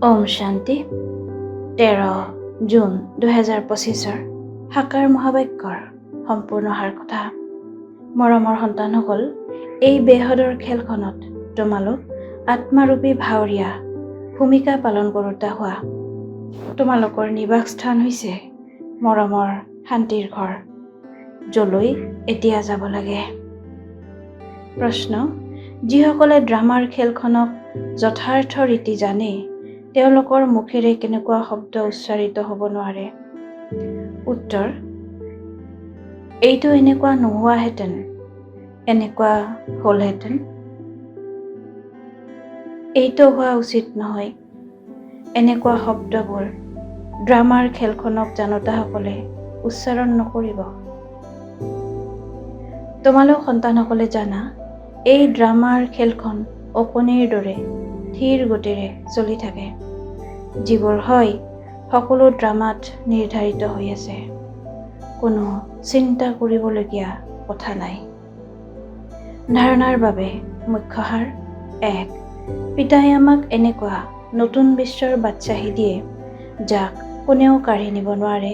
ওম শান্তি 13 জুন 2025 সাকাৰ মহাবাক্যৰ সম্পূৰ্ণ সাৰ কথা। মৰমৰ সন্তানসকল, এই বেহদৰ খেলখনত তোমালোক আত্মাৰূপী ভাৱৰীয়া ভূমিকা পালন কৰোঁতা হোৱা। তোমালোকৰ নিবাস স্থান হৈছে মৰমৰ শান্তিৰ ঘৰ, যলৈ এতিয়া যাব লাগে। প্ৰশ্ন: যিসকলে ড্ৰামাৰ খেলখনক যথাৰ্থ ৰীতি জানে, তেওঁলোকৰ মুখেৰে কেনেকুৱা শব্দ উচ্চাৰিত হ'ব নোৱাৰে? উত্তৰ: এইটো এনেকুৱা নোহোৱাহেঁতেন, এনেকুৱা হ'লহেঁতেন। এইটো হোৱা উচিত নহয়। এনেকুৱা শব্দবোৰ ড্ৰামাৰ খেলখনক জানোতাসকলে উচ্চাৰণ নকৰিব। তোমালোক সন্তানসকলে জানা, এই ড্ৰামাৰ খেলখন অকণিৰ দৰে ধীৰ গতিৰে চলি থাকে। যিবোৰ হয় সকলো ড্ৰামাত নিৰ্ধাৰিত হৈ আছে। কোনো চিন্তা কৰিবলগীয়া কথা নাই। ধাৰণাৰ বাবে মুখ্য সাৰ: 1. পিতাই আমাক এনেকুৱা নতুন বিশ্বৰ বাটচাহী দিয়ে, যাক কোনেও কাঢ়ি নিব নোৱাৰে।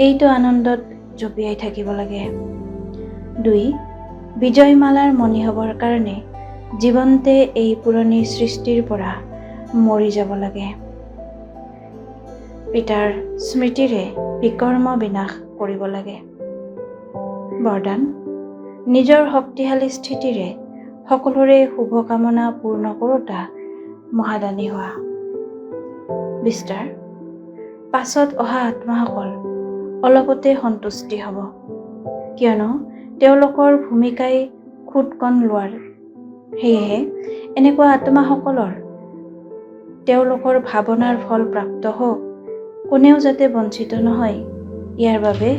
এইটো আনন্দত জঁপিয়াই থাকিব লাগে। 2. বিজয়মালাৰ মণি হ'বৰ কাৰণে জীৱন্তে এই পুৰণি সৃষ্টিৰ পৰা মৰি যাব লাগে। পিতাৰ স্মৃতিৰে বিকৰ্ম বিনাশ কৰিব লাগে। বৰদান: নিজৰ শক্তিশালী স্থিতিৰে সকলোৰে শুভকামনা পূৰ্ণ কৰোঁতা মহাদানী হোৱা। বিস্তাৰ: পাছত অহা আত্মাসকল অলপতে সন্তুষ্টি হ'ব, কিয়নো তেওঁলোকৰ ভূমিকাই খুদকণ লোৱাৰ। সেয়েহে এনেকুৱা আত্মাসকলৰ তেওঁলোকৰ ভাৱনাৰ ফল প্ৰাপ্ত হওক, কোনেও যাতে বঞ্চিত নহয়, ইয়াৰ বাবে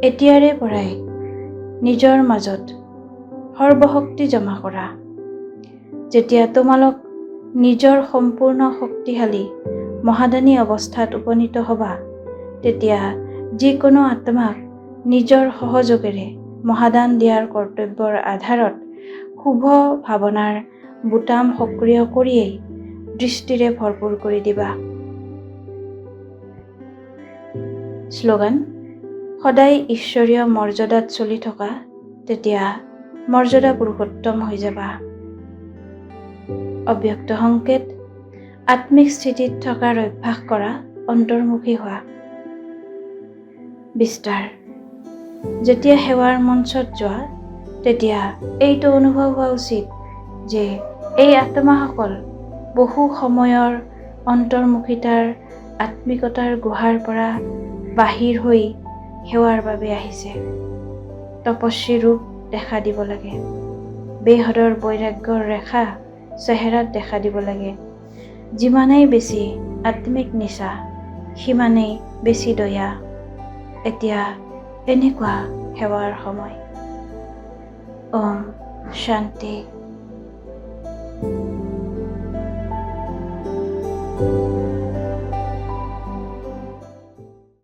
এতিয়াৰে পৰাই নিজৰ মাজত সৰ্বশক্তি জমা কৰা। যেতিয়া তোমালোক নিজৰ সম্পূৰ্ণ শক্তিশালী মহাদানী অৱস্থাত উপনীত হ'বা, তেতিয়া যিকোনো আত্মাক নিজৰ সহযোগেৰে মহাদান দিয়াৰ কৰ্তব্যৰ আধাৰত শুভ ভাৱনাৰ বুটাম সক্ৰিয় কৰিয়েই দৃষ্টিৰে ভৰপূৰ কৰি দিবা। শ্লোগান: সদায় ঈশ্বৰীয় মৰ্যাদাত চলি থকা, তেতিয়া মৰ্যাদা পুৰুষোত্তম হৈ যাবা। অব্যক্ত সংকেত: আত্মিক স্থিতিত থকাৰ অভ্যাস কৰা, অন্তৰ্মুখী হোৱা। বিস্তাৰ: যেতিয়া সেৱাৰ মঞ্চত যোৱা, তেতিয়া এইটো অনুভৱ হোৱা উচিত যে এই আত্মাসকল বহু সময়ৰ অন্তৰ্মুখিতাৰ আত্মিকতাৰ গুহাৰ পৰা বাহিৰ হৈ সেৱাৰ বাবে আহিছে। তপস্বী ৰূপ দেখা দিব লাগে। বেহদৰ বৈৰাগ্যৰ ৰেখা চেহেৰাত দেখা দিব লাগে। যিমানেই বেছি আত্মিক নিচা, সিমানেই বেছি দয়া। এতিয়া এনেকুৱা সেৱাৰ সময়। ওম শান্তি।